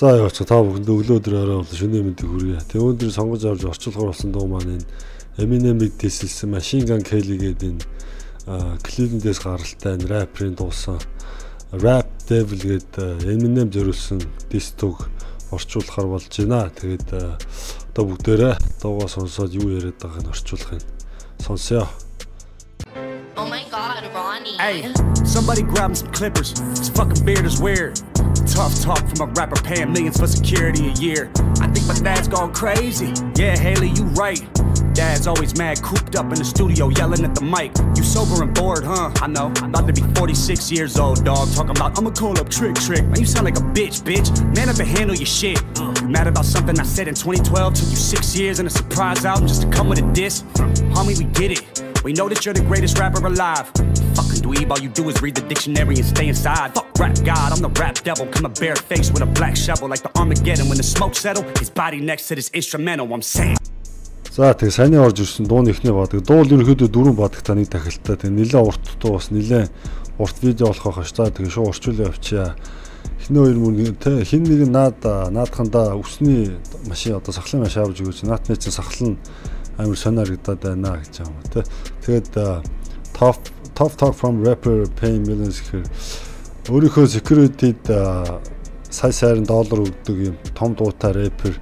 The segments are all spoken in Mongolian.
За яач та бүхэнд өглөөдөр орой бол шөнийн мэндийг хүргье. Тэгээ өнөөдөр сонгож авч орчуулгаар болсон дуу маань энэ Eminem-ийг дисэлсэн Machine Gun Kelly гэдэг энэ Cleveland-ээс гаралтай энэ рэперийн дуусан Rap Devil гэдэг Eminem зориулсан дистог орчуулахар болж байна. Тэгээд одоо бүгдээрээ дуугаа сонсоод юу яриад байгааг нь орчуулах юм. Сонсё. Oh my god, Ronnie. Hey, somebody grab him some clippers. His fucking beard is weird. Tough talk from a rapper paying millions for security a year. I think my dad's gone crazy. Yeah, Haley, you right. Dad's always mad, cooped up in the studio, yelling at the mic. You sober and bored, huh? I know. About to be 46 years old, dog. Talking about, I'ma call up Trick. Man, you sound like a bitch. Man up and handle your shit. You mad about something I said in 2012? Took you 6 years and a surprise album just to come with a diss? Homie, we get it. We know that you're the greatest rapper alive. Fucking dweeb, all you do is read the dictionary and stay inside. Fuck rap god, I'm the rap devil. Come a bare face with a black shovel like the Armageddon. When the smoke settle, his body next to this instrumental, I'm saying. За тэгээ сайн орж ирсэн дууны эхний бадаг. Дуул ерөөхдөө 4 бадагтаа нэг тахилтаа. Тэгээ нэлээд урт дуу бас нэлээд урт видео болох байх ш. За тэгээ шууд орчуулъя авчиа. Эхний хоёр мөн тэ хин нэг наадхандаа өсний машин одоо сахлын машин авч өгөөч. Наатны чинь сахлан амар сонир харагдаад байна гэж юм тэ. Тэгээд tough talk from rapper paying millions гэхээр өөрийнхөө security-д сая $1 өгдөг юм том дуутай рэпер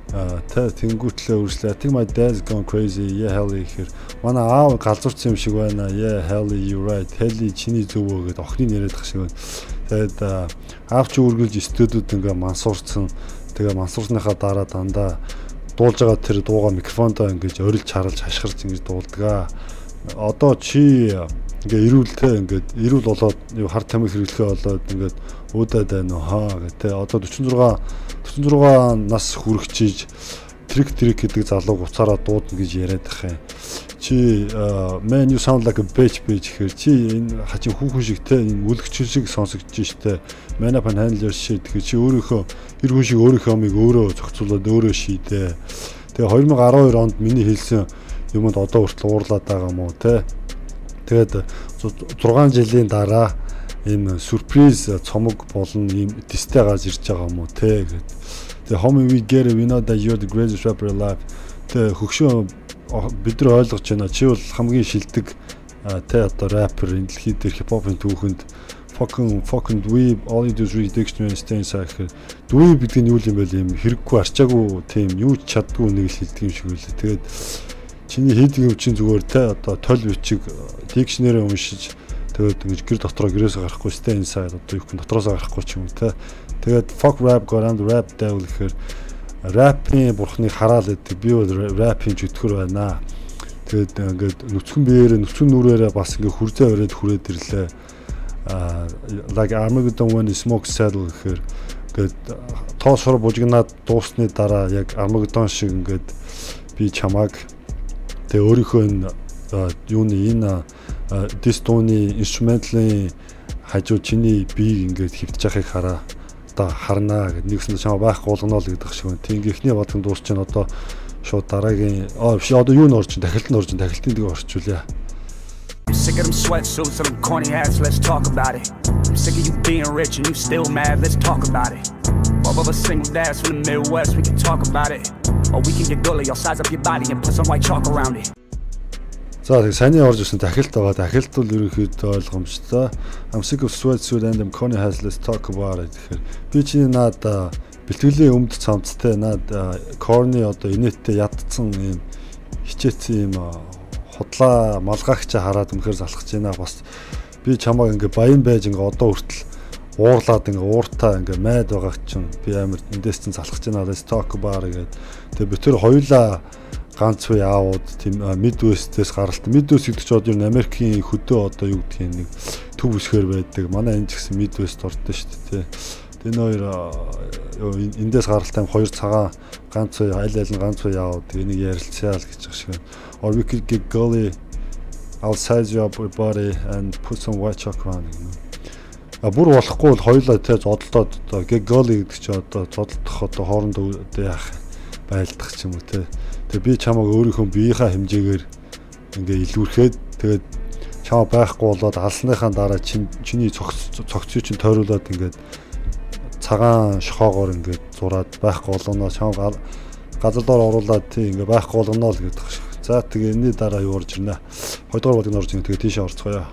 тэнгүүтлээ үргэлжлээ. I think my dad's gone crazy. Yeah, Haley гэхээр манай аав галзуурсан юм шиг байна. Yeah, Haley, you right. Haley чиний зөвөө гэдэг охины яриад ах шиг байна. Тэгээд аав чи үргэлж студиуд ингээ мансуурсан. Тэгээ мансуурсныхаа дараа дандаа дуулж байгаа тэр дууга микрофондоо ингэж орилж харалж хашгирч ингэж дуулдаг. Одоо чи ингээ эрүүл болоод юу хар тамхи хэрэглэхээ болоод ингээд уудаад байна уу гэдэг. Одоо 46 нас хүрэгчиж трик гэдэг залуу уцаараа дуудана гэж яриад байгаа юм. Чи man you sound like a bitch гэхээр чи энэ хачин хүүхэн шиг те энэ үлгчил шиг сонсогдож штэ. Man up and handle your shit гэхээр чи өөрийнхөө эр хүн шиг өөрийнхөө амийг өөрөө зохицуулаад өөрөө шийдээ. Тэгээ 2012 онд миний хэлсэн юмд одоо хүртэл уурлаад байгаа юм уу те. Тэгээд 6 жилийн дараа ийм сюрприз цомог болон ийм дистэй гарч ирж байгаа юм уу те гэд. Тэгээ homie we get it, we know that you're the greatest rapper alive. Тэгээ хөгшөө бид нар ойлгож байна. Чи бол хамгийн шилдэг те одоо рэпер энэ дэлхий дээр хипхопын түүхэнд fucking dweeb, all you do is read dictionary and stay inside. Dweeb гэдэг нь юу юм бэ юм хэрэггүй арчаагүй тийм юу ч чаддгүй нэг л хэлдэг юм шиг үлээ. Тэгээд чиний хийдэг юм чинь зүгээр те одоо тол бичиг dictionary уншиж тэгээд ингэж гэр дотроо гэрээс гарахгүй stay inside одоо юу гэх дотроос гарахгүй ч юм те. Тэгээд fuck rap go around the rap devil гэхээр рэпийн бурхныг хараал гэдэг. Би бол рэпийн чөтгөр байна. Тэгээд ингээд нүцгэн биеэрээ нүцгэн нүрээрээ бас ингээд хүрзээ өрөөд хүрээд ирлээ. Like Armageddon when the smoke settle гэхээр ингээд тоосор бужигнаад дуусны дараа яг Armageddon шиг ингээд би чамааг тэгээ өөрийнхөө энэ юуны энэ дистууны инструменталын хажуу чиний биеийг ингээд хөвтж яхахыг хараа. Харнаа гэдэг нэгсэн чамаа байхгүй болгоно л гэдэг шиг байна. Тийм ихний бодгон дуусч чинь одоо шууд дараагийн одоо юу н орж дахилтын тийг орчуулъя. I'm sick of them sweatsuits and them corny hats, let's talk about it. I'm sick of you being rich and you still mad, let's talk about it. Both of us single dads from the Midwest, we can talk about it. Or we can get gully, I'll size up your body and put some white chalk around it. За тэг саний орж ирсэн дахилт байгаа. Дахилт бол ерөнхийдөө ойлгомжтой. I'm sick of sweatsuit and them corny hats, let's talk about it. Тэгэхээр би чиний наад бэлтгэлийн өмд цамцтай наад corny одоо инээдтэй ядцсан юм хичээсэн юм худлаа малгаагч хараад өмнөхөр залхаж байна. Бас би чамайг ингээ баян байж ингээ одоо хүртэл уурлаад ингээ ууртаа ингээ майд байгаа чинь би амар эндээс чинь залхаж байна. Let's talk about it гэдэг. Тэгээ би тэр хоёулаа ганц үе аауд тийм Midwest-ээс гаралт. Midwest гэдэг чинь одоо Америкийн хөдөө одоо юу гэдгийг нэг төв үсгээр байдаг. Манай энэ ч гэсэн Midwest ордоо шүү дээ. Энэ хоёр эндээс гаралтай хоёр цагаан ганц үе аль нь ганц үе аауд энийг ярилцъя л гэж байгаа шиг байна. Or we could get gully, I'll size you up your body and put some white chalk around it. Бүр болохгүй бол хоёулаа тэ зодолдоод одоо get gully гэдэг чинь одоо зодолдох одоо хоорондоо яах байлдах ч юм уу те. Тэгээ би чамайг өөрийнхөө биеийнхаа хэмжээгээр ингээ илүүрхэд тэгээд чамаа байхгүй болоод алсныхаа дараа чиний цогцыг чинь тойруулаад ингээд цагаан шохоогоор ингээд зураад байхгүй болгоно чам газар доор оруулаад тий ингээд байхгүй болгоно л гэдэг шиг. За тэгээ энэний дараа юу орж ирнэ. 2 дугаар болог орж ирнэ. Тэгээ тийшээ орцгоё.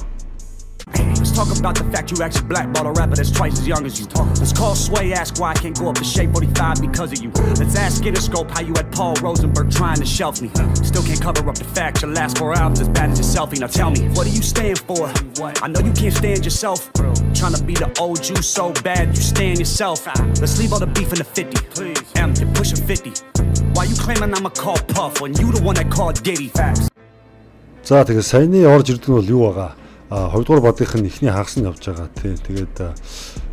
Let's talk about the fact you actually blackballed a rapper that's twice as young as you. Let's call Sway, ask why I can't go up to Shade 45 because of you. Let's ask Interscope how you had Paul Rosenberg trying to shelf me. Still can't cover up the fact your last 4 albums as bad as your selfie. Now tell me, what do you stand for? I know you can't stand yourself. Trying to be the old you so bad you stand yourself. Let's leave all the beef in the 50. M, you're pushing 50. Why you claiming I'ma call Puff when you the one that called Diddy? Facts. За тэгээ саяны орж ирдэг нь бол юу байгаа? 2 дугаар бодгийнх нь ихний хагас нь явж байгаа тий. Тэгээд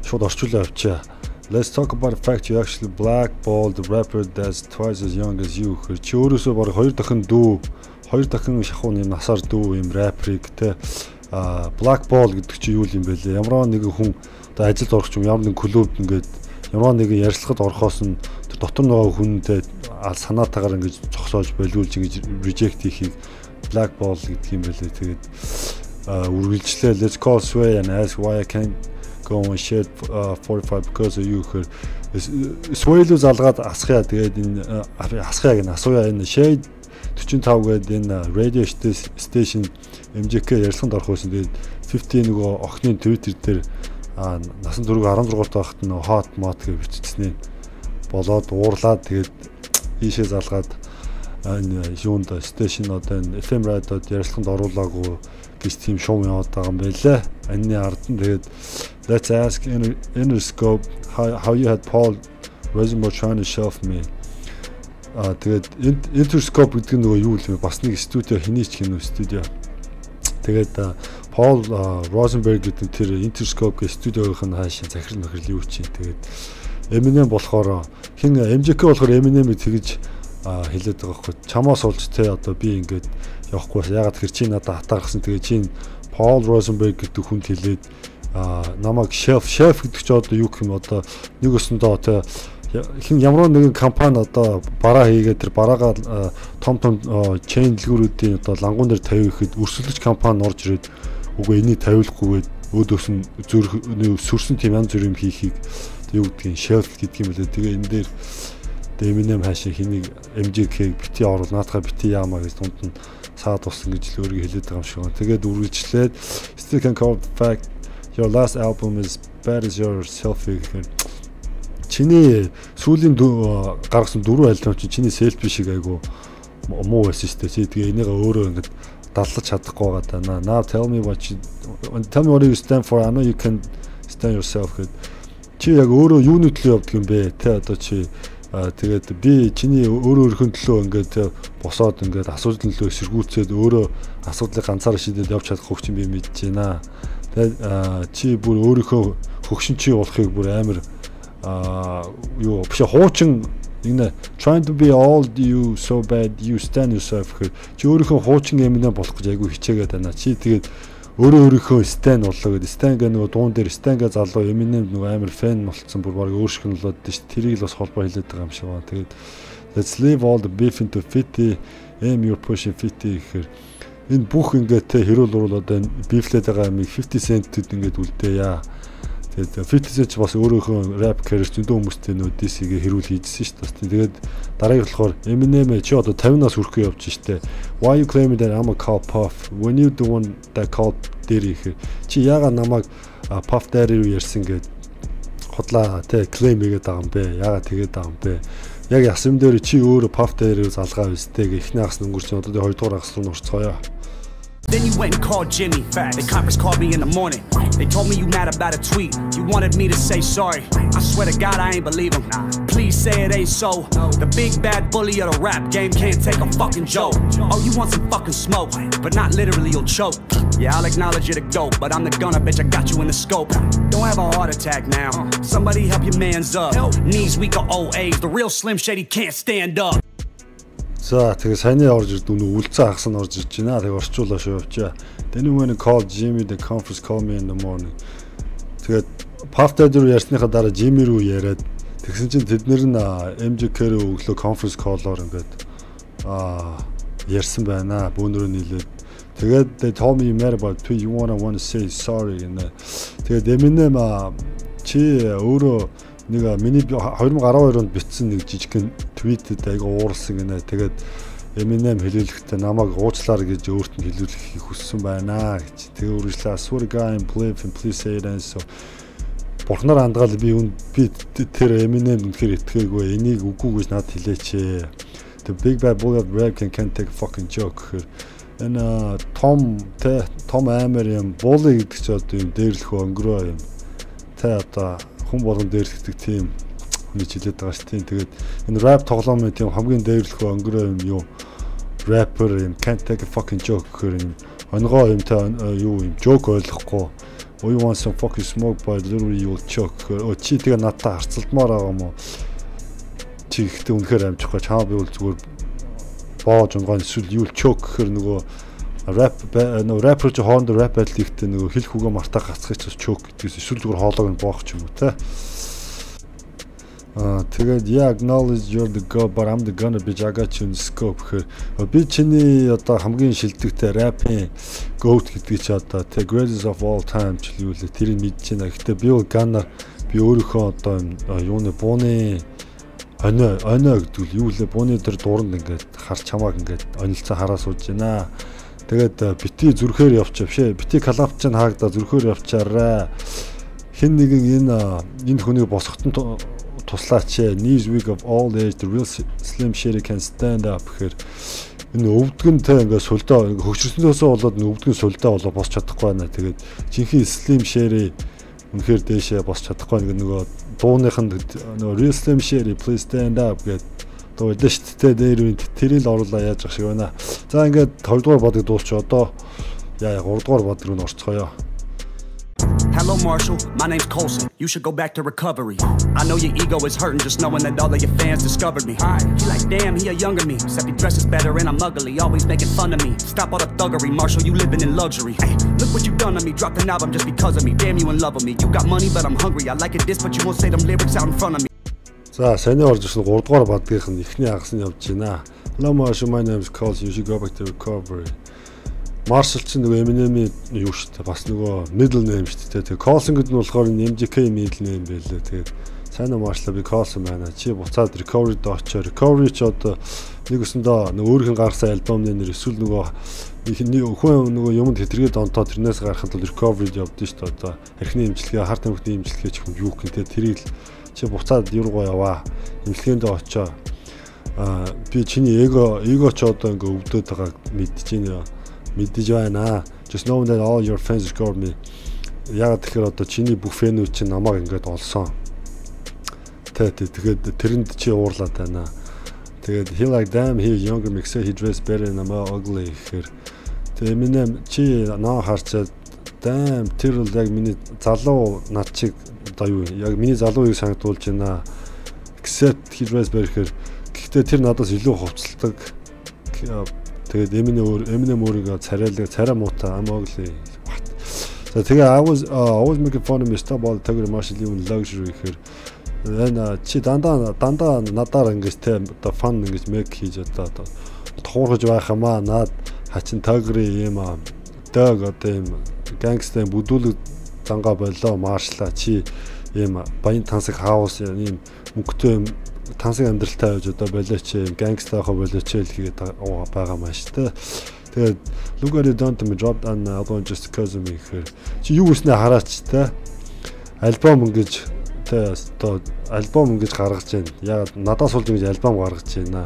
шууд орчуулаа авчаа. Let's talk about the fact you actually blackballed the rapper that's twice as young as you. Чи өөрөөсөө баг 2 дахин шахуу юм насаар дүү юм рэперийг тий. Blackball гэдэг чи юу юм бэ лээ? Ямар нэгэн хүн одоо ажилд орох юм ямар нэгэн клубд ингээд ямар нэгэн ярилцлагад орохоос нь тэр дотор нөгөө хүнтэй санаатаагаар ингэж зогсоож болиулж ингэж reject хийхийг blackball гэдэг юм байлээ. Тэгээд үргэлжлээ let's call Sway and ask why I can't go on Shade 45 because of you. Sway-лөө залгаад асхяа тэгээд энэ асхяаг нь асууя энэ Shade 45 гэдэг энэ radio station MJK ярилцлаганд орох байсан. Тэгээд 50 нөгөө охины Twitter дээр насан туршид 16 таахт нь hot mod гэж биччихсэн. Болоод уурлаад тэгээд ийшээ залгаад энэ юунд station одоо энэ FM радиод ярилцлаганд оруулаагүй гэж тийм шоу яваад байгаа юм байлаа. Энэний ард нь тэгээд let's ask Interscope how you had Paul Rosenberg trying to shelf me. Тэгээд Interscope гэдэг нь нөгөө юу вэ? Бас нэг студио хинийч кино студио. Тэгээд Paul Rosenberg гэдэг тэр Interscope гэх студиогийнх нь хаашаа захирал нөхрөл юу чинь. Тэгээд Eminem болохоор хин MJK болохоор Eminem-ийг тэгж хэлээд байгаа байхгүй. Чамаас олж те одоо би ингээд явахгүй ягаад тэр чи надад хатаархсан тэгээ чи Paul Rosenberg гэдэг хүнд хэлээд намайг chef гэдэг чи одоо юу гэх юм одоо нэг өсөндөө те хин ямар нэгэн компани одоо бараа хийгээд тэр бараагаа том chain дэлгүүрүүдийн одоо лангуун дээр тавихэд өрсөлдөж компани орж ирээд үгүй энийг тавиулахгүйгээд өөдөөс нь сүрсэн тийм янз бүр юм хийхийг юу гэдгийг chef гэдэг юм лээ. Тэгээ энэ дээр Eminem хаашаа хэнийг MJK бити оруул наатахаа бити яамаа гэж дунд нь саад тусан гэж л өөрийгөө хэлээд байгаа юм шиг байна. Тэгээд үргэлжлээд still can call the fact your last album is bad as your selfie. Чиний сүүлийн гаргасан 4 альбом чинь чиний селфи шиг айгу муу байсан шүү дээ. Тэгээ энийгээ өөрөө ингээд даллаж чадахгүй байгаа даа. Now tell me what you stand for. I know you can stand yourself. Чи яг өөрөө юуны төлөө явдаг юм бэ? Тэ одоо чи тэгээд би чиний өөрийнхөө төлөө ингээд босоод ингээд асуудал төлөө сэргүүцээд өөрөө асуудлыг ганцаараа шийдээд явж чадах хөгжим би мэдэж байна. Тэгээд чи бүр өөрийнхөө хөгшин чи болохыг бүр амар юу биш хуучин энэ trying to be all you so bad you stand yourself. Чи өөрийнхөө хуучин эмнээ болох гэж айгүй хичээгээд байна. Чи тэгээд өөрийнхөө Stan боллоо гэдэг. Stan гэ нөгөө дуун дээр Stan гэ залуу Eminem нөгөө амар фэн болцсон бүр баг өөршгөнлөөд дээ. Тэрийг л бас холбоо хэлээд байгаа юм шиг байна. Тэгээд let's leave all the beef into 50 and you're pushing 50 гэхээр энэ бүх ингээд те хэрүүл урал одоо beefлээд байгаа юм 50 cent-д ингээд үлдээе. Тэгээд 50 cent ч бас өөрийнхөө rap career зөндөө хүмүүстэй нөө DC-гээ хэрүүл хийжсэн шүү дээ. Тэгээд дараагийн болохоор Eminem чи одоо 50-аас хүрэхгүй явж штэ. Why you claiming that I'm a call Puff when you the one that called Diddy? Чи яагаад намайг Puff Daddy руу ярьсан гэд хотлаа те claim хийгээд байгаа юм бэ? Яагаад тэгээд байгаа юм бэ? Яг ясам дээр чи өөрөө Puff Daddy руу залгаа байстэй гэх ихний хагас өнгөрч одоо 2 дугаар хагас руу орцгоё. Then you went and called Jimmy. They conference called me in the morning. They told me you mad about a tweet. You wanted me to say sorry. I swear to God I ain't believe them. Please say it ain't so. The big bad bully of the rap game can't take a fucking joke. Oh, you want some fucking smoke, but not literally, you'll choke. Yeah, I'll acknowledge you're the GOAT, but I'm the gunner, bitch, I got you in the scope. Don't have a heart attack now. Somebody help your mans up. Knees weak or old age. The real Slim Shady can't stand up. За тэгээ саяны орж ирд үнэ үлцэн хагас нь орж ирж байна. Тэгээ орчуулаа шивчаа. Then you went and called Jimmy the conference called me in the morning. Тэгээд Puff Daddy руу ярьсныхаа дараа Jimmy руу яриад тэгсэн чинь тэднэр нь MJK руу өглөө conference call-оор ингээд ярьсан байна. Бөөнөрөө нийлээд тэгээд they told me you mad about it. You want to say sorry. Тэгээд Eminem чи өөрөө нэг миний 2012 онд бичсэн нэг жижигхэн твитэд айгаа уурсан гинэ. Тэгээд Eminem хэлүүлэхдээ намайг уучлаар гэж өөрт нь хэлүүлэхийг хүссэн байна гэж. Тэгээ үргэлжлээ swear God believe and please say it and so бурхнаар андгаал би тэр Eminem үнэхээр итгээгүй энийг үгүй гэж надад хэлээч. The big bad bull of rap can't take a fucking joke. Энэ Том амар юм булли гэдэг ч одоо юм дээрлэх өнгөрөө юм. Тэ одоо хүн болгон дээрлэдэг тийм хүний хилээд байгаа шүү дээ. Тэгээд энэ rap тоглоомын тийм хамгийн дээрлэх өнгөрөө юм юу rapper юм can't take a fucking joke гэх юм. Онгоо юм та юу юм joke ойлгохгүй. Oh you want some fucking smoke but literally you'll choke. Чи тэгээ надтай харцалдмаар байгаа юм уу? Чи ихтэй үнэхээр амжихгүй чаа би бол зүгээр боож онгоо эсвэл юу choke гэхэр нөгөө rapper ч хоорондоо rap battle ихтэй нөгөө хэл хүүгээ мартаа гацхаж choke гэдгээс эсвэл зүгээр хоолойг нь боох ч юм уу те. Тэгээд yeah acknowledge you're the god but I'm the gunner bitch I got you in the scope гэхэр би чиний одоо хамгийн шилдэгтэй raping goat гэдэг чи одоо the greatest of all time ч юу лээ тэрийг мэдэж байна. Гэхдээ би бол gunner би өөрийнхөө одоо юуны бууны оноо гэдэг юу лээ бууны тэр дууранд ингээд харч хамааг ингээд онилцсан хараа сууж байна. Тэгээд бити зүрхээр явчих бити коллапч нь хаагдаа зүрхээр явчаарай. Хэн нэгэн энэ хүнийг босгохтон туслаач. Knees weak of all age the real Slim Shady can stand up гэхээр энэ өвдгөнтэй ингээд сүлдөө хөгжрснөөсөө болоод өвдгөн сүлдөө болоо босч чадахгүй байна. Тэгээд жинхэнэ Slim Shady үнэхээр дээшээ босч чадахгүй нөгөө дууных нь нөгөө real Slim Shady please stand up гэдэг дуу дээ шүү дээ. Дээр үн тэрийг оруулаа яаж ах шиг байна. За ингээд 2 дугаар бодыг дуусч одоо 3 дугаар бод руу орцгоё. Hello Marshall, my name's Colson. You should go back to recovery. I know your ego is hurting just knowing that all of your fans discovered me. He like, damn, he a younger me. Except he dresses better and I'm ugly, always making fun of me. Stop all the thuggery, Marshall, you living in luxury. Hey, look what you done to me, dropped an album just because of me. Damn, you in love with me. You got money, but I'm hungry. I like it this, but you won't say them lyrics out in front of me. За, сайн орж ирсэн 3 дугаар бадгийнх нь эхний хагас нь явж байна. Hello Marshall, my name's Colson. You should go back to recovery. Marshall ч нөгөө Eminem-ийн юу шүү дээ. Бас нөгөө middle name шүү дээ. Тэгээ Colson гэдэг нь болохоор MJK middle name байлээ. Тэгээд сайн Marshall би Colson байна. Чи буцаад recovery-д очоо. Recovery ч одоо нэг өсөндөө нөгөө өөрийнх нь гаргасан альбомны нэр эсвэл нөгөө хүн нөгөө юмд хэтэргээд онтоо тэрнээс гарахад бол recovery-д явдсан шүү дээ. Одоо архины эмчилгээ, харт тамхины эмчилгээ ч юм юу гэх юм. Тэрийг чи буцаад юуруу яваа. Эмчилгээнд очоо. Би чиний эго ч одоо ингээ өвдөд байгааг мэдэж байна. Just know that all your fans scored me. Яг тэгэхээр одоо чиний бүх фэнүүд чинь намайг ингээд олсон. Тэгээд тэрэнд чи уурлаад байна. Тэгээд he like damn he younger me say he dressed better and I'm ugly гэхээр тэгээд Eminem чи наа харчаад damn тэр л яг миний залуу над чиг одоо юу яг миний залууыг санагдуулж байна. Except he dressed better гэхээр гэхдээ тэр надаас илүү хувцалдаг. Тэгээд Eminem өөрийгөө царай муутай амааглаа. За тэгээ I was always making fun of me stop all the Tugger Marshall even luxury гэхээр энэ чи дандаа надаар ингэж те одоо фан ингэж make хийж одоо туурхаж байх юм аа наад хачин Tugger-ийн юм дог одоо юм гангстер бүдүүлэг зангаа болоо Marshall чи юм баян тансаг хаус юм мөнгөтэй тансаг амьдралтай байж одоо болооч гангстер хаа болооч л хийгээд байгаа маш тэ. Тэгээд look at it done to me dropped on album just because of me гэхээр чи юу гэснээ хараач тэ. Альбом ингэж тэ одоо альбом ингэж гаргаж байна. Яг надаас болж ингэж альбом гаргаж байна.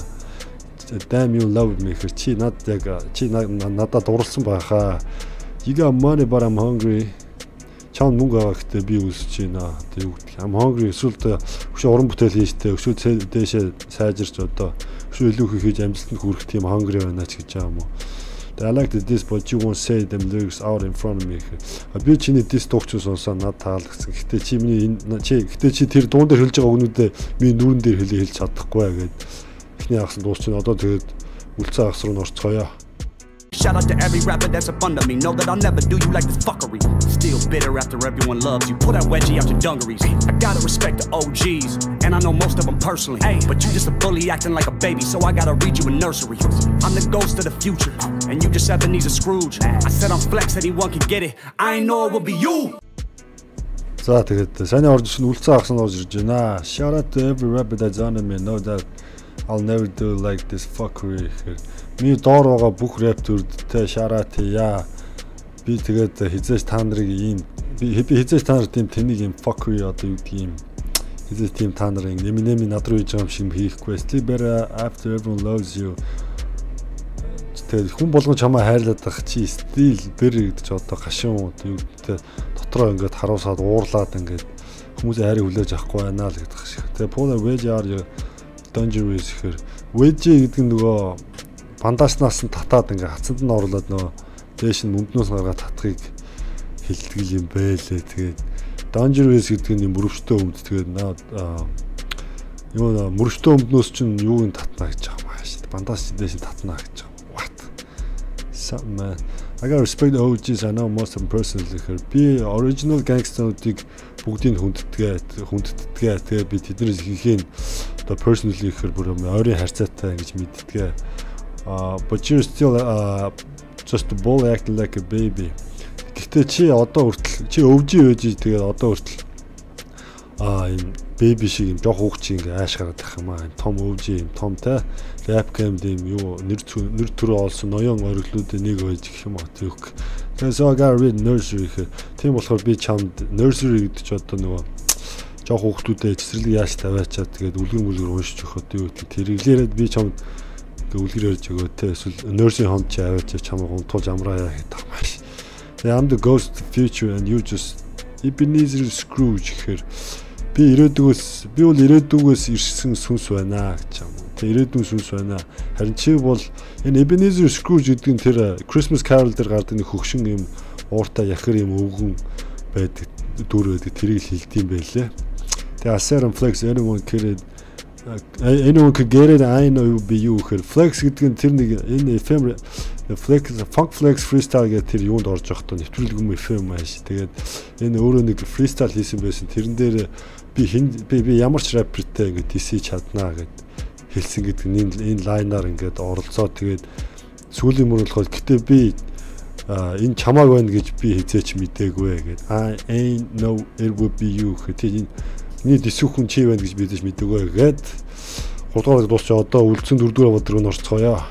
Damn you love me гэхээр чи надад дурлсан байхаа. You got money but I'm hungry. Чам мөнгө аваа гэхдээ би үсэж байна. Тэг юу гэдэг. I'm hungry эсвэл өшөө уран бүтээл хийжтэй өшөө дээшээ сайжирч одоо өшөө илүү хийж амжилтанд хүрэх тийм hungry байна ч гэж байгаа юм уу. I like this but you won't say them lyrics out in front of me. Би чиний diss дуугч сонсоо надад таалагдсан. Гэхдээ чи тэр дуун дээр хэлж байгаа өгнүүдээ миний нүрэн дээр хэлж чадахгүй гэгээд эхний хагас дуусчихна. Одоо тэгээд үлцэн хагас руу орцгоё. Shout out to every rapper that's up under me. Know that I'll never do you like this fuckery. Still bitter after everyone loves you. Pull that wedgie out your dungarees. I gotta respect the OGs, and I know most of them personally. Hey, but you just a bully acting like a baby, so I gotta read you a nursery. I'm the ghost of the future, and you just Ebenezer Scrooge. I said I'm flex, anyone can get it. I ain't know it would be you. За тэгээд сайн орж ирсэн үлцэн ахсан орж ирж байна. Shout out to every rapper that's on me. Know that I'll never do like this fuckery. Ми доор байгаа бүх рэптертэй shout out яа. Би тэгээд хизээж та нарыг ийм би хизээж та нарт тийм тэнийг ийм fuckery одоо юу гэдэг юм. Хизээж тийм та нарын нэми над руу хийж байгаа юм шиг хийхгүй. Still better after everyone loves you. Тэгээд хүн болгон чамаа хайрлаад байх чи стил бэр гэдэг чи одоо гашуун юу гэдэг дотроо ингээд харуусаад уурлаад ингээд хүмүүсийн хайрыг хүлээж авахгүй байна л гэдэг шиг. Тэгээд Polar Wedge are dangerous гэхээр Wedge гэдэг нь нөгөө бандаснаас нь татаад ингээд хацанд нь оруулаад нөгөө дээш нь мөмднөөс гаргаад татхыг хилдэг юм байлээ. Тэгээд dangerous гэдэг нь мөрөвчтэй өмд. Тэгээд юу мөрөвчтэй өмднөөс чинь юуг нь татна гэж байгаа юм ааш. Бандаас дээш нь татна гэж байгаа. Something, man. I gotta respect the OGs. I know most of them personally. Би original gangster-уудыг бүгдийг хүндэтгээ. Тэгээ би тэднээс ихийг одоо personally гэхээр бүр ойрын харьцаатай ингэж мэддэг. But you're still just a boy acting like a baby. Гэхдээ чи одоо хүртэл чи өвжи тэгээд одоо хүртэл юм baby шиг юм жоох хүүхд шиг ингээ ааш гараад байх юм аа. Том өвжи юм том те rap game дэм юу нэр төрөө олсон ноён ориглуудын нэг байж гэх юм аа түүх. Тэгээд so I got read nursery гэх. Тийм болохоор би чамд nursery гэдэг чи одоо нөгөө жоох хүүхдүүдэд цэцэрлэг яаж тавиачаад тэгээд үлгэр уншиж өгөхөд юу гэдэг тэрглээрээд би чамд үлгэр ярьж өгөө те эсвэл nursery хонд чи аваачаа чамаа гунтуулж амраа гэдэг юм аа. I'm the ghost of the future and you just Ebenezer Scrooge гэхээр би бол ирээдүгөөс ирсэн сүнс байна гэж юм. Тэ ирээдүйн сүнс байна. Харин чи бол энэ Ebenezer Scrooge гэдэг нь тэр Christmas Carol дээр гардаг нэг хөгшин юм ууртай яхир юм өвгөн байдаг дүр байдаг тэрийг хэлдэм байлээ. Тэгээ Asher Flex anyone could get it I know you be you гэхээр Flex гэдэг нь тэр нэг энэ FM Flex Funk Flex freestyle гэдэг тэр юунд орж явахдаа нэвтрүүлэг юм FM ааш. Тэгээд энэ өөрөө нэг freestyle хийсэн байсан. Тэрэн дээр би ямар ч рэпертэй ингээд дисэж чаднаа гэд хэлсэн гэдэг энэ лайнаар ингээд оролцоо. Тэгээд сүүлийн мөр болохоор гэтээ би энэ чамааг байна гэж би хизээч мэдээгүй гэд I ain't know it would be you гэдэг энэ дисүүхэн чи байна гэж би хизээч мэдээгүй гэд 3 дугаар дуусчаа одоо үлдсэн 4 дугаар бод руу орцгоё.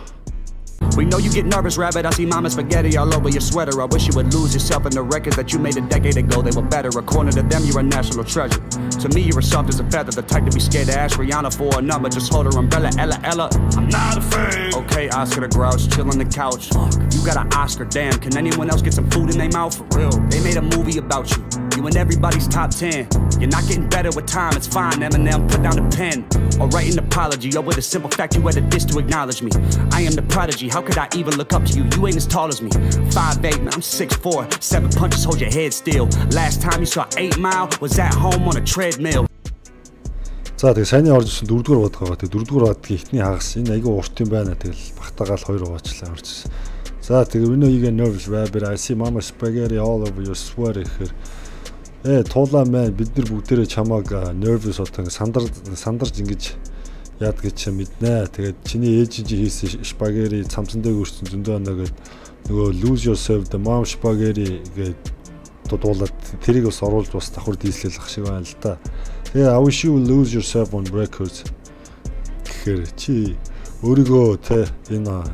We know you get nervous, rabbit. I see mama spaghetti all over your sweater. I wish you would lose yourself in the records that you made a decade ago. They were better. According to them, you're a national treasure. To me, you're a soft as a feather. The type to be scared to ask Rihanna for a number. Just hold her umbrella, Ella. I'm not afraid. Okay, Oscar the Grouch, chill on the couch. You got an Oscar, damn. Can anyone else get some food in their mouth? For real. They made a movie about you. You in everybody's top 10. You're not getting better with time. It's fine, Eminem. Put down the pen or write an apology. Or with a simple fact, you had a diss to acknowledge me. I am the prodigy. How could I even look up to you? You ain't as tall as me. 5'8", man, I'm 6'4". 7 punches, hold your head still. Last time you saw 8 Mile was at home on a treadmill. За тэгээ сайн орж ирсэн 4 дугаар бод байгаа. Тэгээ 4 дугаар бодгийн ихний хагас энэ айгүй урт юм байна. Тэгэл багтаагаал 2 уучлаа орж ирсэн. За тэгээ we know you get nervous rabbit. I see mama spaghetti all over your sweater гэхээр туулаа мэн бид нар бүгдээрээ чамааг nervous одоо сандарж ингэж яад гэж мэднэ. Тэгээд чиний ээж хийсэн спагери цамцан дээр өрсөн зөндөө оноо гээд нөгөө lose yourself the mom spaghetti гээд дуулаад тэрийг бас оруулж бас давхар дийслэл ах шиг байна л да. Тэгээ I wish you lose yourself on records гэхээр чи өөрийгөө те энэ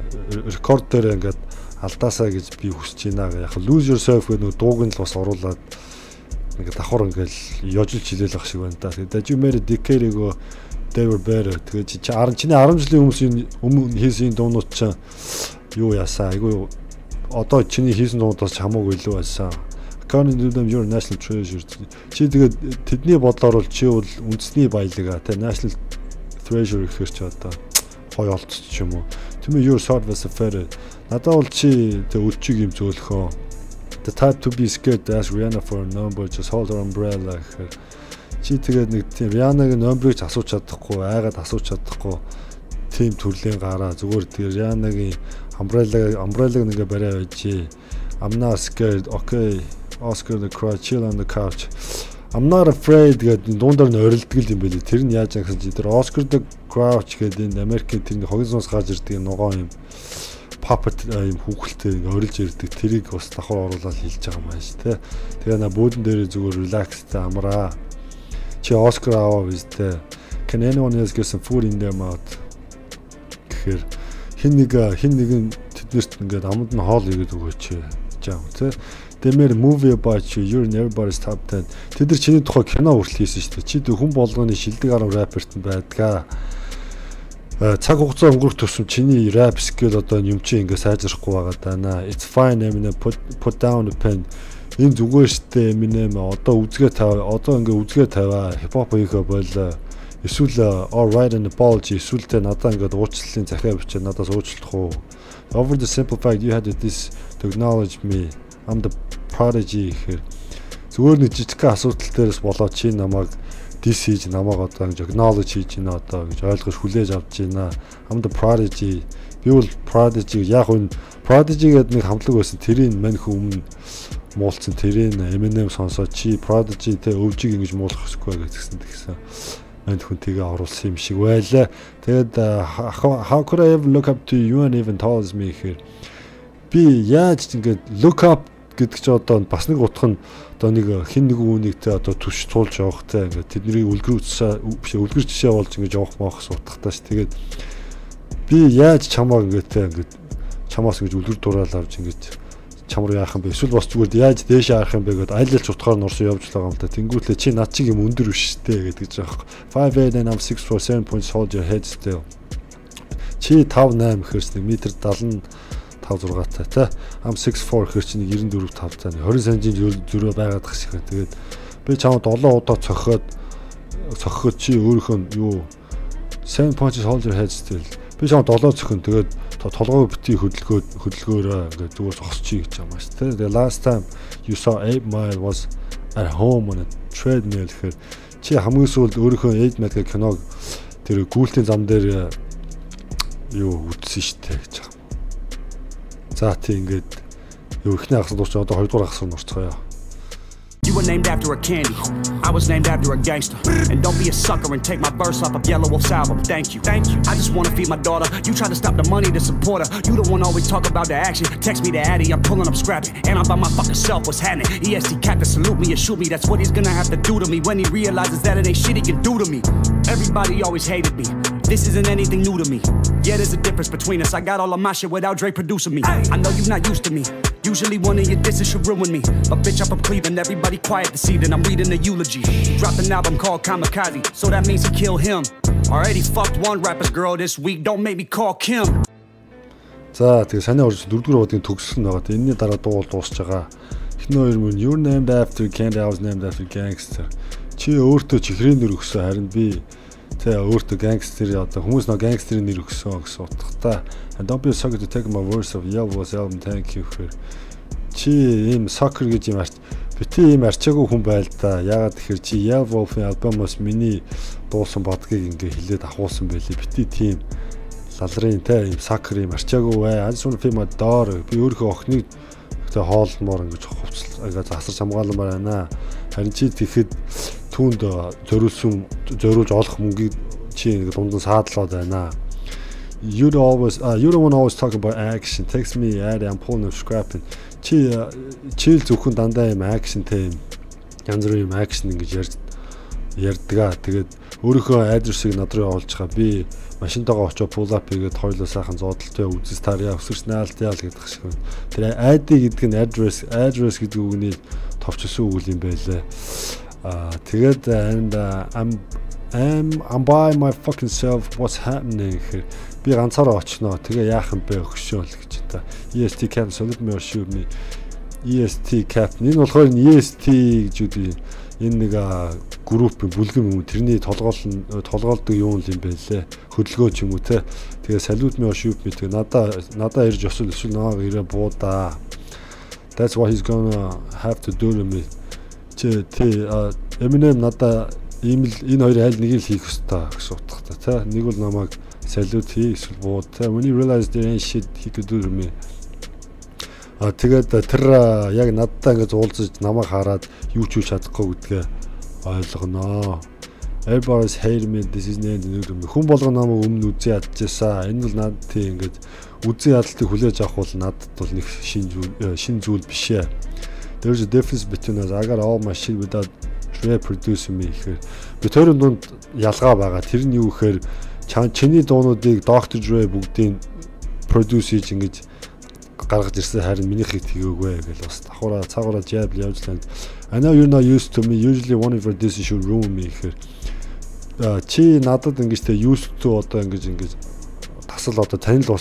рекорд дээр ингээд алдаасаа гэж би хүсэж байна. Яг lose yourself гэдэг нөгөө дууг нь л бас оруулаад ингээд давхар ингээд ёжилж хилээл ах шиг байна да. Тэгээд you made a decade ago they were better. Тэгээд чиний 10 жилийн хүмүүсийн өмнө хийсэн дуунууд ч юу яасаа айгүй одоо чиний хийсэн дуунуудаас хамаагүй илүү байсан. According to them you're national treasure. Чи тэгээд тэдний бодлоор бол чи бол үндэсний баялаг те national treasure гэхэр чи одоо гоё олцч юм уу. Тэмээ you're sort of a feather. Надад бол чи тэг өлчиг юм зөөлхөө. The type to be scared to ask Rihanna for a number just hold her umbrella гэхэр чи тэгээд нэг тийм Rihanna-г номерыг асууж чадахгүй, айгаад асууж чадахгүй тийм төрлийн гараа зүгээр тэгээд Rihanna-гийн umbrella нэгэ барай байж. I'm not scared. Okay. Oscar the Grouch chill on the couch. I'm not afraid гэдэг дуундар нь орилдог юм байлээ. Тэр нь яаж гэсэн чи тэр Oscar the Grouch гэдэг энэ Америкийн тэр хогсоос гарч ирдэг ногоо юм. puppet юм хүүхэлтэй ингээ орилж ирдэг тэрийг бас давхар оруулаад хэлж байгаа юм ааш те. Тэгээ на бөөдөн дээр зүгээр relaxтэй амраа. Чи Оскар аваа биз те. Can anyone else get some food in their mouth? Тэгэхээр хин нэгэн тэднэрт ингээд амд нь хоол игээд өгөөч жаа те. They made a movie about you. You're in everybody's top 10. Тэд нар чиний тухай кино хүртэл хийсэн шүү дээ. Чи хүн болгоны шилдэг 10 рэперт нь байдгаа. Цаг хугацаа өнгөрөх тусам чиний рэп скил одоо юм чи ингээ сайжрахгүй байгаа даа. It's fine Eminem put down the pen. Энэ зүгээр штэ Eminem одоо үзгээ таваа. Одоо ингээ үзгээ таваа. Хипхоп хийхэ болоо. Эсвэл all right and apology. Эсвэл тэ надаа ингээ уучлалын захиа бичээ надаас уучлах уу. Over the simple fact you had this to acknowledge me. I'm the prodigy гэхээр зүгээр нэг жижигхэн асуудал дээрээс болоод чи намайг дис хийж намайг одоо ингэж acknowledge хийж байна одоо гэж ойлгож хүлээж авч байна. I'm the prodigy. Би бол prodigy яг энэ prodigy гэдэг нэг хамтлаг байсан. Тэрийг мань хүн муулцсан тэрийг Eminem сонсоод чи prodigy тэ өвжиг ингэж муулах хэрэггүй гэсэн. Мань хүн тэгээ оруулсан юм шиг байлаа. Тэгээд how could I ever look up to you and even tells me гэхээр би яаж ингэж look up гэдэг чи одоо бас нэг утга нь одоо нэг хин нэг үүнийгтэй одоо түвш туулж явахтай ингээд тэднийг үлгэр жишээ болж ингэж явах моохс утгатай ш. Тэгээд би яаж чамаа ингээд чамаас ингэж үлгэр дураал авч ингэж чам руу яах юм бэ? Эсвэл бас зүгээр яаж дээш харах юм бэ гэдээ айлч утгаар нь орсон явж байгаа юм да. Тэнгүүтлээ чи над чиг юм өндөр биш дээ гэдэг жаах. 5'8" and I'm 6'4" 7 points hold your head still. Чи 5'8" гэхэрс 1.75 6 та. I'm 6'4" гэхэр чи 94 5 таа. 20 см зөрөө байгаад тах шиг. Тэгээд би чамд 7 удаа цохоход чи өөрийнхөө юу 7 points hold your head still. Би чамд 7 цохин тэгээд толгой бити хөдөлгөөрөө ингээд зүгээр зогсчих гэж байгаа юм шүү дээ. The last time you saw 8 Mile was at home on a treadmill гэхээр чи хамгийн сүүлд өөрийнхөө 8 Mile гэх киног тэр гүйлтийн зам дээр юу үзсэн шүү дээ гэж байгаа. За тийм ингээд юу ихний агсад дуусч одоо 2 дугаар агсад нурцгаая. You were named after a candy. I was named after a gangster. And don't be a sucker and take my verse off of Yellow Wolf's album. Thank you. Thank you. I just wanna feed my daughter. You try to stop the money to support her. You don't wanna always talk about the action. Text me to Addy, I'm pulling up scrapping. And I'm by my fucking self, what's happening? EST cat to salute me and shoot me. That's what he's gonna have to do to me when he realizes that it ain't shit he can do to me. Everybody always hated me. This isn't anything new to me. Yeah, there's a difference between us. I got all of my shit without Dre producing me. I know you're not used to me. Usually one of your disses should ruin me. But bitch, I'm from Cleveland, everybody quiet this evening. I'm reading a eulogy. He dropped an album called Kamikaze, so that means he killed him. Already fucked one rapper's girl this week, don't make me call Kim. За тэгээ саний орж 4-р удын төгсгөл нь байгаа. Энэний дараа дуу дуусж байгаа. Эхний хоёр мөн you're named after Candy, I was named after Gangster. Чи өөртөө чихрийн нэр өгсөн, харин би тэ өөртөө Gangster одоо хүмүүс нөө Gangster-ийн нэр өгсөн гэсэн утгатай. And don't be a sucker to take my verse of Yellow Wolf's album, thank you for. Чи ийм soccer гэж юм бити ийм арчаагүй хүн байл та. Яагаад тэгэхээр чи Yellow Wolf-ийн альбомоос миний дуусан бодгийг ингээ хилээд авахулсан байлээ. Бити тийм лалрын те ийм soccer ийм арчаагүй бай. I just want to feel my daughter. Би өөрийнхөө охиныг тэ хоолмоор ингэж хувцал ингээ засарч хамгааламаар байна. Харин чи тэгэхэд түүнд зориулж олох мөнгийг чи ингээ дундан саадлаад байна. You don't want to always talk about action. Text me, Addy, I'm pulling up scrapping. Чи зөвхөн дандаа юм action тийм янз бүрийн юм action ингэж ярьдгаа. Тэгээд өөрийнхөө адресыг над руу явуулж байгаа. Би машинтайгаа очиж pull up хийгээд хоёулаа сайхан зодолтой үзэж тарья өсөрч наалтяа л гэдэг шиг. Тэр Addy гэдэг нь address гэдэг үгний товчсон үг юм байлаа. Тэгээд and I'm by my fucking self, what's happening here? Би ганцаараа очноо. Тэгээ яах юм бэ өгшөөл гэж та. EST cap solid me or shoot me. EST cap. Энэ болохоор EST гэж үү. Энэ нэг групп бүлгэн юм. Тэрний толгоолдог юм юм байлээ. Хөдөлгөөч юм уу те. Тэгээ salute me or shoot me. Тэгээ надаа ирж өсөл намайг ирээ буудаа. That's what he's gonna have to do to me. Eminem надаа энэ хоёр айл нэг л хийх ёстой гэсэн утгатай тий. Нэг бол намайг salute хий эсвэл бууд тий. When he realized there ain't shit he could do to me. Тэгээд тэр яг надтай ингэж уулзаж намайг хараад юу ч хийж чадахгүй гэдгээ ойлгоноо. Everybody's hate me, this is not new. Хүн болгоо намайг өмнө үзээ ядчихсан. Энэ бол над тийм ингээд үзээ ядалтыг хүлээж авах бол надад бол нэг шин зүйл биш ээ. There's a difference between us. I got all my shit without Dre producing me гэхээр би төрийн дунд ялгаа байгаа. Тэр нь юу гэхээр чиний дуунуудыг Dr. Dre бүгдийг produce хийж ингэж гаргаж ирсэн харин минийхийг тгийггүй гэл бас давхараа цагаараа jab явж лээ. I know you're not used to me. Usually one of your dishes should ruin me гэхээр чи надад ингэж тэ used to одоо ингэж тасал одоо танил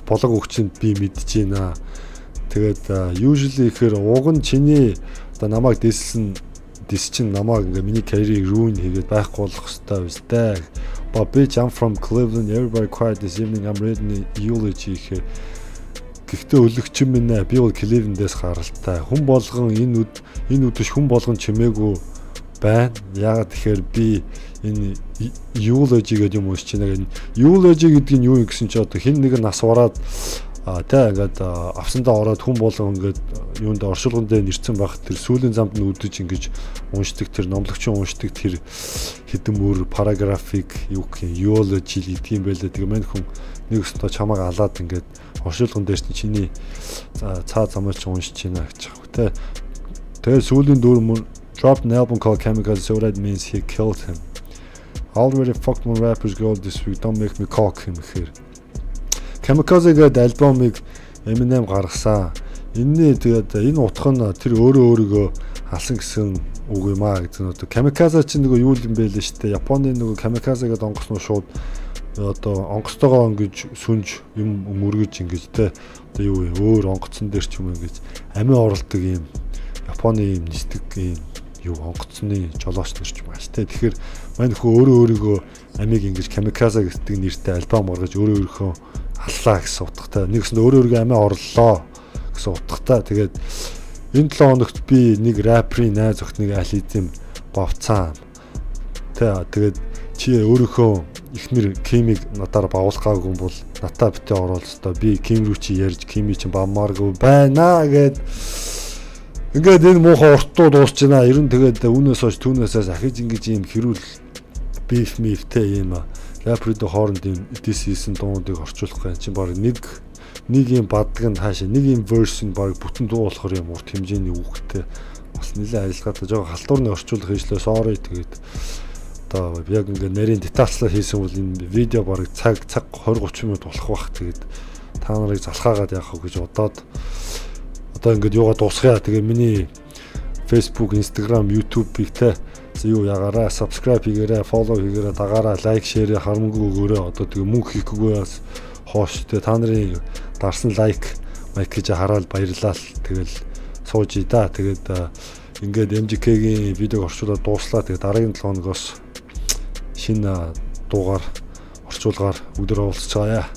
болог өгчөнд би мэдэж байна. Тэгээд usually гэхээр уг нь чиний одоо намайг дис чинь намайг ингээ миний карьерийг ruin хийгээд байхгүй болох хэрэгтэй биз дээ. But bitch, I'm from Cleveland. Everybody quiet this evening. I'm reading the eulogy. Гэхдээ өлөгчин минь би бол Cleveland-ээс гаралтай. Хүн болгон энэ үдэш хүн болгон чимээгүй байна. Яагаад тэгэхээр би энэ eulogy гэдэг юм уусч байна. Eulogy гэдэг нь юу юм гэсэн чи одоо хин нэг нас ураад ингээд авсандаа ороод хүн болгон ингээд юунд оршуулган дээр нэрцэн байх тэр сүүлийн замд нь үдэж ингэж уншдаг тэр номлогчийн уншдаг тэр хэдэн мөр параграфик юу гэх юм eulogy гэдэг юм байлаа. Тэгээ мань хүн нэг өстө чамааг алаад ингээд оршуулган дээр чиний цаа замаач уншиж байна гэж байна. Тэгээ сүүлийн дөрөв мөр dropped an album called Kamikaze, so that means he killed him. Already fucked my rappers girl this week, don't make me call him here. Kamikaze гэдэг альбомыг Eminem гаргасан. Тэгээд энэ утга нь тэр өөрийгөө алсан гэсэн үг юм аа гэсэн одоо Kamikaze чинь нөгөө юу юм бэ л шүү дээ. Японы нөгөө Kamikaze гэдэг онгоцноо шууд одоо онгоцтойгоо ингэж сүнж юм мөргөж ингэж те одоо юу өөр онгоцон дээр ч юм ингэж амин оролдог юм Японы юм нисдэг юм юу онгоцны жолооч нар ч юм ааш те. Тэгэхээр мань хөө өөрийгөө амиг ингэж Kamikaze гэдэг нэртэй альбом гаргаж өөрийнхөө аллаа гэсэн утгатай. Нэгсэн өөрөөрөө амиа орлоо гэсэн утгатай. Тэгээд энэ 7 хоногт би нэг рэперийн найз охиныг ализм говцаан. Тэгээд чи өөрийнхөө ихнэр Кимиг надаар бавуулгаагүй бол натаа битээ оруулах ёстой. Би Ким рүү чи ярьж Кими чи баммааргүй байна гэд ингээд энэ муухай уртуу дуусч байна. Ер нь тэгээд үүнээс хойш түүнээсээс ахиж ингэж юм хэрүүл beef мифтэй юм аа. Рэперүүд хооронд юм this season дуунуудыг орчуулах гэн чинь баг нэг юм баддаг нь хаашаа нэг юм verse нь баг бүтэн дуу болохоор юм урт хэмжээний үгтэй бас нэлээд ажиллагаатай жоо халтуурны орчуулах хийжлээ sorry тэгээд одоо яг ингээ нарийн детальчлал хийсэн бол энэ видео баг цаг 20-30 минут болох бах тэгээд та нарыг залхаагаад яах вэ гэж одоо ингээд юугаа дуусгая. Тэгээ миний Facebook, Instagram, YouTube-ийг те юу ягаараа subscribe хийгээрэй, follow хийгээрэй, дагаараа лайк, шеэр харамгүй өгөөрэй. Одоо тэгээ мөнгө хийхгүйгээс хоош те та нарын дарсан лайк, майк гэж хараад баярлалаа. Тэгэл сууж да. Тэгээд ингээд MJK-гийн видеог орчуулаад дууслаа. Тэгээд дараагийн 7 хоногоос шинэ дуугаар орчуулгаар өдөр уулзцаая.